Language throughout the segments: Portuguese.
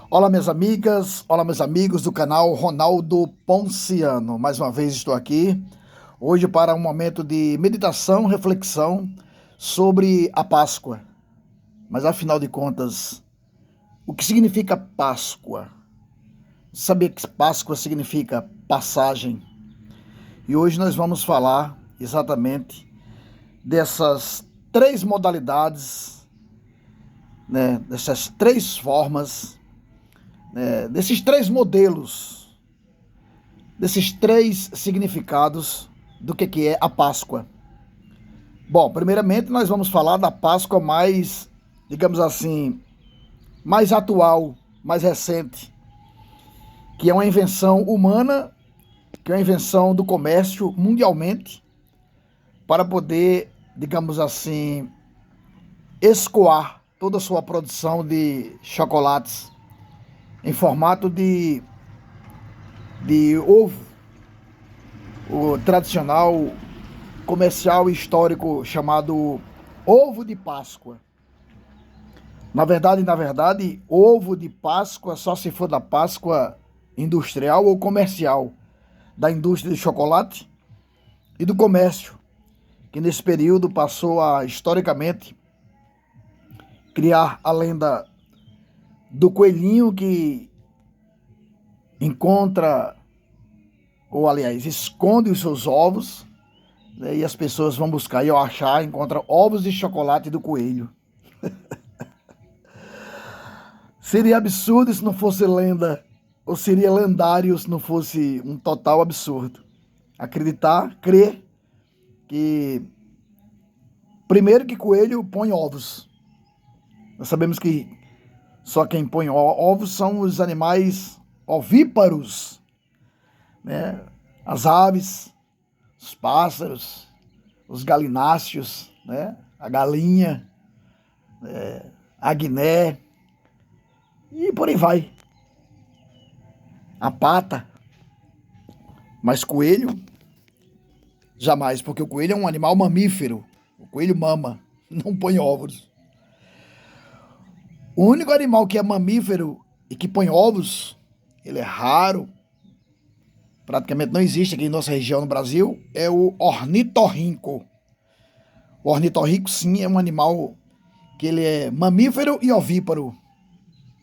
Olá, minhas amigas, olá, meus amigos do canal Ronaldo Ponciano. Mais uma vez estou aqui, hoje para um momento de meditação, reflexão sobre a Páscoa. Mas afinal de contas, o que significa Páscoa? Sabia que Páscoa significa passagem? E hoje nós vamos falar exatamente dessas três modalidades, dessas três formas, desses três modelos, desses três significados do que é a Páscoa. Bom, primeiramente nós vamos falar da Páscoa mais, digamos assim, mais atual, mais recente, que é uma invenção humana, que é uma invenção do comércio mundialmente, para poder, digamos assim, escoar toda a sua produção de chocolates em formato de ovo, o tradicional comercial histórico chamado ovo de Páscoa. Na verdade, ovo de Páscoa só se for da Páscoa industrial ou comercial, da indústria de chocolate e do comércio, que nesse período passou a, historicamente, criar a lenda do coelhinho que encontra, ou aliás, esconde os seus ovos, e as pessoas vão buscar e ao achar, encontram ovos de chocolate do coelho. Seria absurdo se não fosse lenda, ou seria lendário se não fosse um total absurdo. Acreditar, crer que, primeiro, que coelho põe ovos. Nós sabemos que só quem põe ovos são os animais ovíparos, né? As aves, os pássaros, os galináceos, né? A galinha, a guiné, e por aí vai. A pata. Mas coelho, jamais, porque o coelho é um animal mamífero. O coelho mama, não põe ovos. O único animal que é mamífero e que põe ovos, ele é raro, praticamente não existe aqui em nossa região no Brasil, é o ornitorrinco. O ornitorrinco, sim, é um animal que ele é mamífero e ovíparo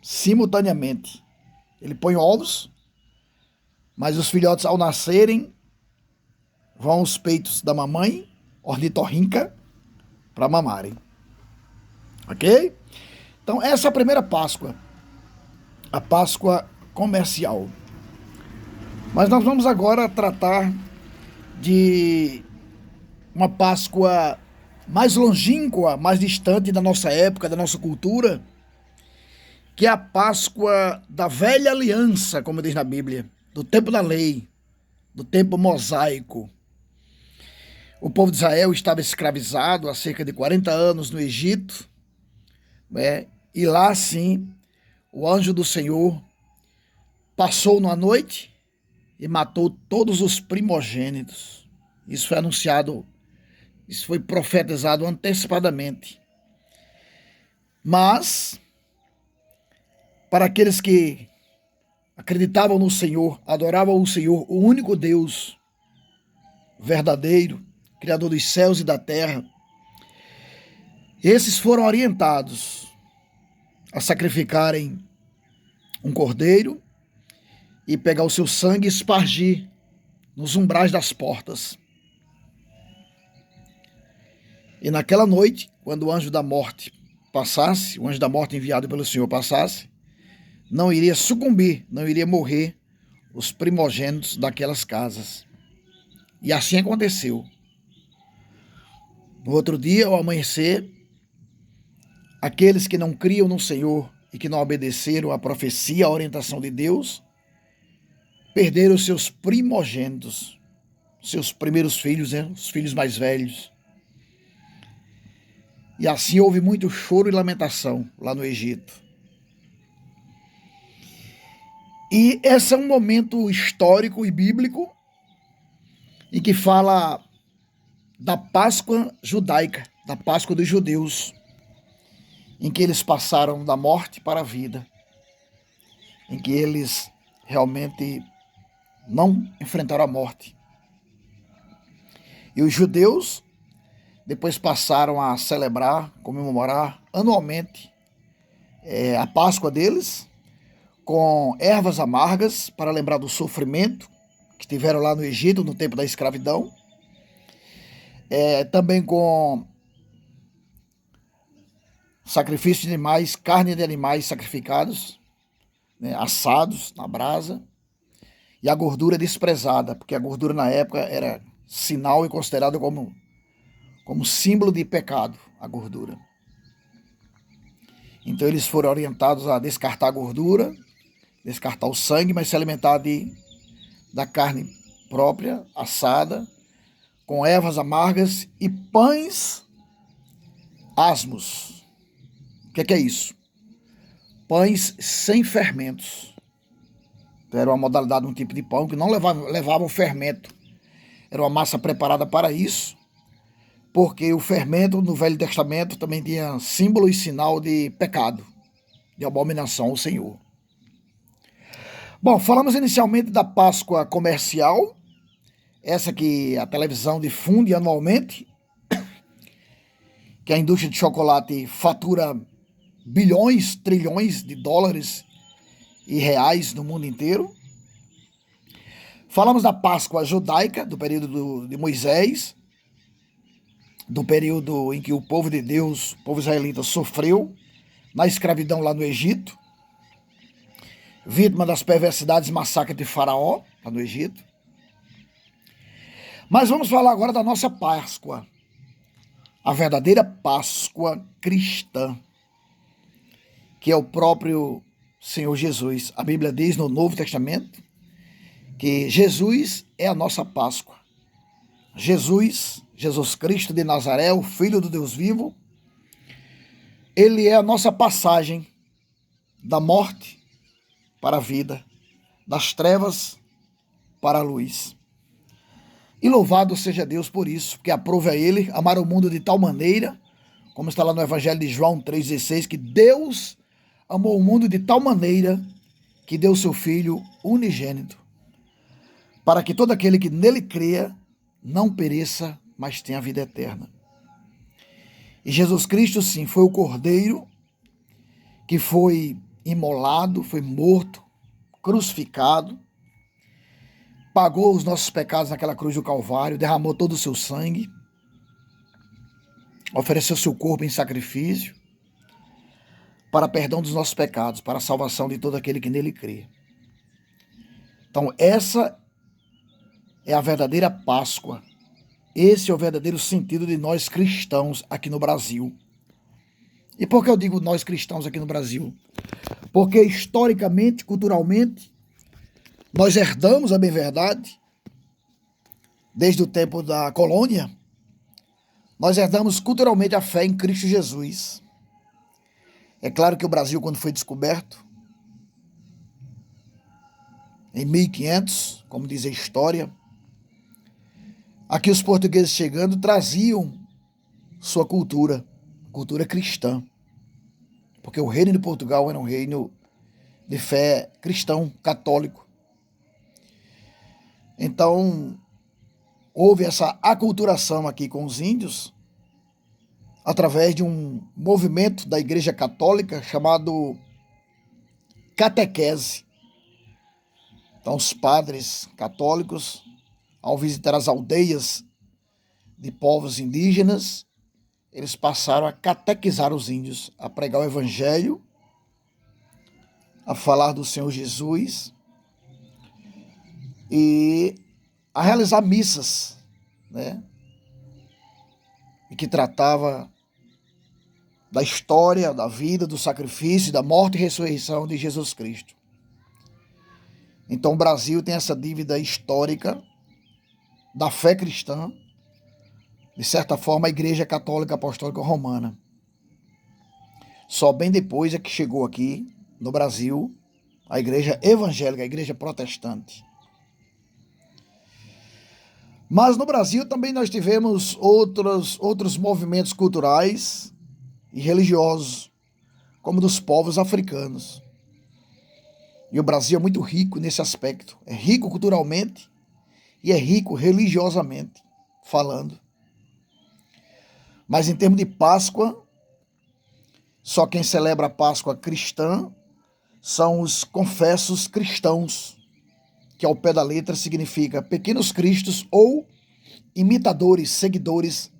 simultaneamente. Ele põe ovos, mas os filhotes, ao nascerem, vão aos peitos da mamãe ornitorrinca para mamarem. Ok? Então, essa é a primeira Páscoa, a Páscoa comercial. Mas nós vamos agora tratar de uma Páscoa mais longínqua, mais distante da nossa época, da nossa cultura, que é a Páscoa da velha aliança, como diz na Bíblia, do tempo da lei, do tempo mosaico. O povo de Israel estava escravizado há cerca de 40 anos no Egito, né? E lá, sim, o anjo do Senhor passou numa noite e matou todos os primogênitos. Isso foi anunciado, isso foi profetizado antecipadamente. Mas, para aqueles que acreditavam no Senhor, adoravam o Senhor, o único Deus verdadeiro, Criador dos céus e da terra, esses foram orientados a sacrificarem um cordeiro e pegar o seu sangue e espargir nos umbrais das portas. E naquela noite, quando o anjo da morte passasse, o anjo da morte enviado pelo Senhor passasse, não iria sucumbir, não iria morrer os primogênitos daquelas casas. E assim aconteceu. No outro dia, ao amanhecer, aqueles que não criam no Senhor e que não obedeceram à profecia, à orientação de Deus, perderam seus primogênitos, seus primeiros filhos, né? Os filhos mais velhos. E assim houve muito choro e lamentação lá no Egito. E esse é um momento histórico e bíblico em que fala da Páscoa judaica, da Páscoa dos judeus, em que eles passaram da morte para a vida. em que eles realmente não enfrentaram a morte. E os judeus depois passaram a celebrar, comemorar anualmente a Páscoa deles, com ervas amargas para lembrar do sofrimento que tiveram lá no Egito no tempo da escravidão, também com sacrifício de animais, carne de animais sacrificados, né, assados na brasa, e a gordura desprezada, porque a gordura na época era sinal e considerada como símbolo de pecado, a gordura. Então eles foram orientados a descartar a gordura, descartar o sangue, mas se alimentar da carne própria, assada, com ervas amargas e pães asmos. O que é isso? Pães sem fermentos. Então, era uma modalidade, um tipo de pão que não levava o fermento. Era uma massa preparada para isso, porque o fermento no Velho Testamento também tinha símbolo e sinal de pecado, de abominação ao Senhor. Bom, falamos inicialmente da Páscoa comercial, essa que a televisão difunde anualmente, que a indústria de chocolate fatura bilhões, trilhões de dólares e reais no mundo inteiro. Falamos da Páscoa judaica, do período de Moisés, do período em que o povo de Deus, o povo israelita, sofreu na escravidão lá no Egito, vítima das perversidades e massacres de Faraó, lá no Egito. Mas vamos falar agora da nossa Páscoa, a verdadeira Páscoa cristã, que é o próprio Senhor Jesus. A Bíblia diz no Novo Testamento que Jesus é a nossa Páscoa. Jesus Cristo de Nazaré, o Filho do Deus vivo, ele é a nossa passagem da morte para a vida, das trevas para a luz. E louvado seja Deus por isso, porque aprove a ele amar o mundo de tal maneira, como está lá no Evangelho de João 3,16, que Deus amou o mundo de tal maneira que deu seu Filho unigênito, para que todo aquele que nele creia não pereça, mas tenha a vida eterna. E Jesus Cristo, sim, foi o Cordeiro que foi imolado, foi morto, crucificado, pagou os nossos pecados naquela cruz do Calvário, derramou todo o seu sangue, ofereceu seu corpo em sacrifício para perdão dos nossos pecados, para a salvação de todo aquele que nele crê. Então, essa é a verdadeira Páscoa. Esse é o verdadeiro sentido de nós cristãos aqui no Brasil. E por que eu digo nós cristãos aqui no Brasil? Porque historicamente, culturalmente, nós herdamos, a bem verdade, desde o tempo da colônia, nós herdamos culturalmente a fé em Cristo Jesus. É claro que o Brasil, quando foi descoberto, em 1500, como diz a história, aqui os portugueses chegando traziam sua cultura cristã, porque o reino de Portugal era um reino de fé cristão, católico. Então, houve essa aculturação aqui com os índios, através de um movimento da Igreja Católica chamado catequese. Então, os padres católicos, ao visitar as aldeias de povos indígenas, eles passaram a catequizar os índios, a pregar o Evangelho, a falar do Senhor Jesus e a realizar missas, né? E que tratava da história, da vida, do sacrifício, da morte e ressurreição de Jesus Cristo. Então o Brasil tem essa dívida histórica da fé cristã, de certa forma a Igreja Católica Apostólica Romana. Só bem depois é que chegou aqui no Brasil a Igreja Evangélica, a Igreja Protestante. Mas no Brasil também nós tivemos outros movimentos culturais e religiosos, como dos povos africanos. E o Brasil é muito rico nesse aspecto. É rico culturalmente e é rico religiosamente falando. Mas em termos de Páscoa, só quem celebra a Páscoa cristã são os confessos cristãos, que ao pé da letra significa pequenos cristos ou imitadores, seguidores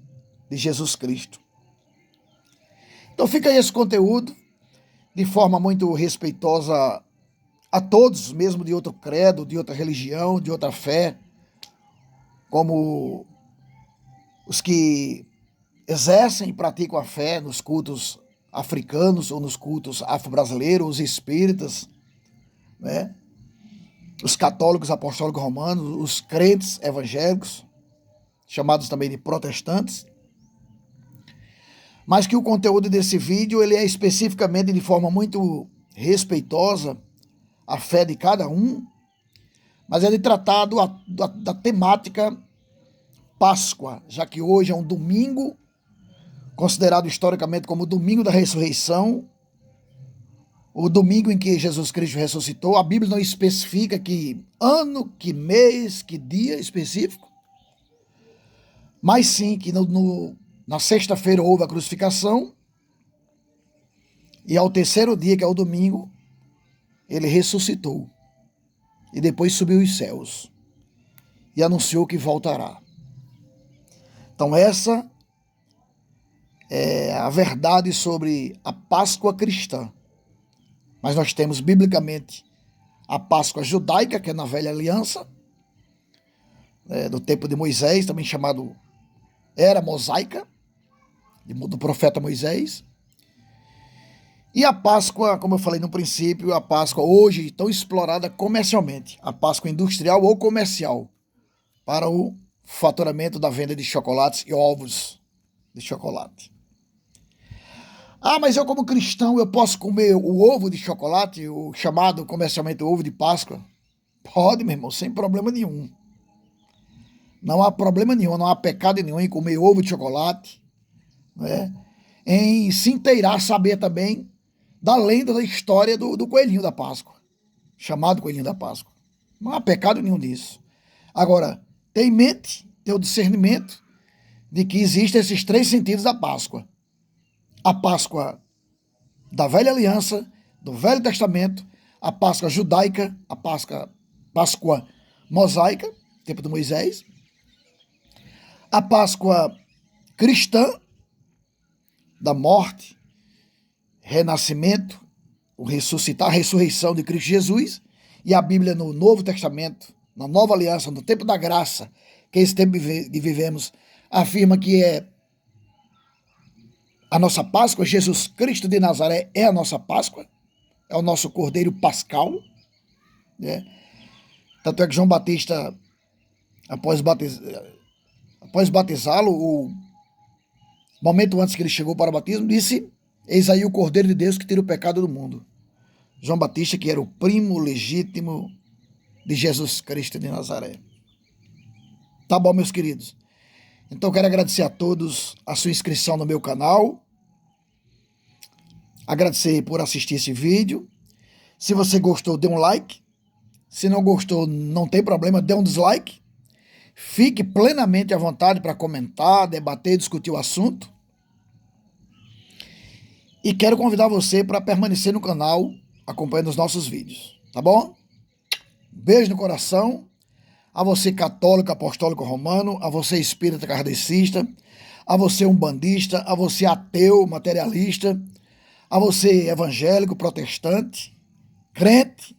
de Jesus Cristo. Então fica aí esse conteúdo de forma muito respeitosa a todos, mesmo de outro credo, de outra religião, de outra fé, como os que exercem e praticam a fé nos cultos africanos ou nos cultos afro-brasileiros, os espíritas, né? Os católicos apostólicos romanos, os crentes evangélicos, chamados também de protestantes, mas que o conteúdo desse vídeo ele é especificamente de forma muito respeitosa a fé de cada um, mas ele é tratado da temática Páscoa, já que hoje é um domingo, considerado historicamente como o domingo da ressurreição, o domingo em que Jesus Cristo ressuscitou. A Bíblia não especifica que ano, que mês, que dia específico, mas sim que na sexta-feira houve a crucificação e ao terceiro dia, que é o domingo, ele ressuscitou e depois subiu aos céus e anunciou que voltará. Então essa é a verdade sobre a Páscoa cristã. Mas nós temos biblicamente a Páscoa judaica, que é na Velha Aliança, do tempo de Moisés, também chamado Era Mosaica, do profeta Moisés. E a Páscoa, como eu falei no princípio, a Páscoa hoje tão explorada comercialmente, a Páscoa industrial ou comercial, para o faturamento da venda de chocolates e ovos de chocolate. Ah, mas eu como cristão, eu posso comer o ovo de chocolate, o chamado comercialmente ovo de Páscoa? Pode, meu irmão, sem problema nenhum. Não há problema nenhum, não há pecado nenhum em comer ovo de chocolate, né? Em se inteirar, saber também da lenda, da história do coelhinho da Páscoa, chamado coelhinho da Páscoa. Não há pecado nenhum disso. Agora, tem em mente, tem o discernimento de que existem esses três sentidos da Páscoa. A Páscoa da Velha Aliança, do Velho Testamento, a Páscoa judaica, a Páscoa mosaica, tempo de Moisés, a Páscoa cristã, da morte, renascimento, o ressuscitar, a ressurreição de Cristo Jesus, e a Bíblia no Novo Testamento, na Nova Aliança, no tempo da graça, que é esse tempo que vivemos, afirma que é a nossa Páscoa. Jesus Cristo de Nazaré é a nossa Páscoa, é o nosso Cordeiro Pascal, né? Tanto é que João Batista, após batizá-lo, o momento antes que ele chegou para o batismo, disse: eis aí o Cordeiro de Deus que tira o pecado do mundo. João Batista, que era o primo legítimo de Jesus Cristo de Nazaré. Tá bom, meus queridos? Então quero agradecer a todos a sua inscrição no meu canal, agradecer por assistir esse vídeo. Se você gostou, dê um like. Se não gostou, não tem problema, dê um dislike. Fique plenamente à vontade para comentar, debater, discutir o assunto. E quero convidar você para permanecer no canal, acompanhando os nossos vídeos, tá bom? Beijo no coração. A você católico, apostólico romano, a você espírita kardecista, a você umbandista, a você ateu, materialista, a você evangélico, protestante, crente,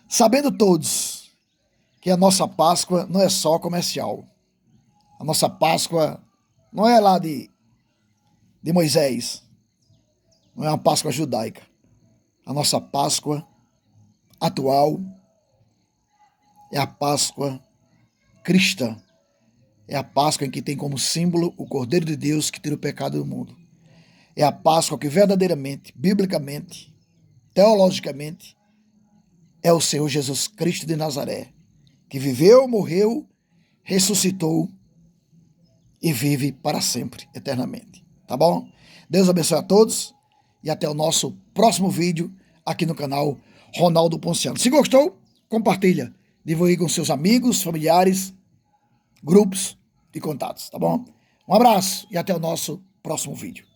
sabendo todos que a nossa Páscoa não é só comercial. A nossa Páscoa não é lá de Moisés, não é uma Páscoa judaica. A nossa Páscoa atual é a Páscoa cristã. É a Páscoa em que tem como símbolo o Cordeiro de Deus que tira o pecado do mundo. É a Páscoa que verdadeiramente, biblicamente, teologicamente, é o Senhor Jesus Cristo de Nazaré, que viveu, morreu, ressuscitou e vive para sempre, eternamente. Tá bom? Deus abençoe a todos e até o nosso próximo vídeo aqui no canal Ronaldo Ponciano. Se gostou, compartilha. Divulgue com seus amigos, familiares, grupos e contatos, tá bom? Um abraço e até o nosso próximo vídeo.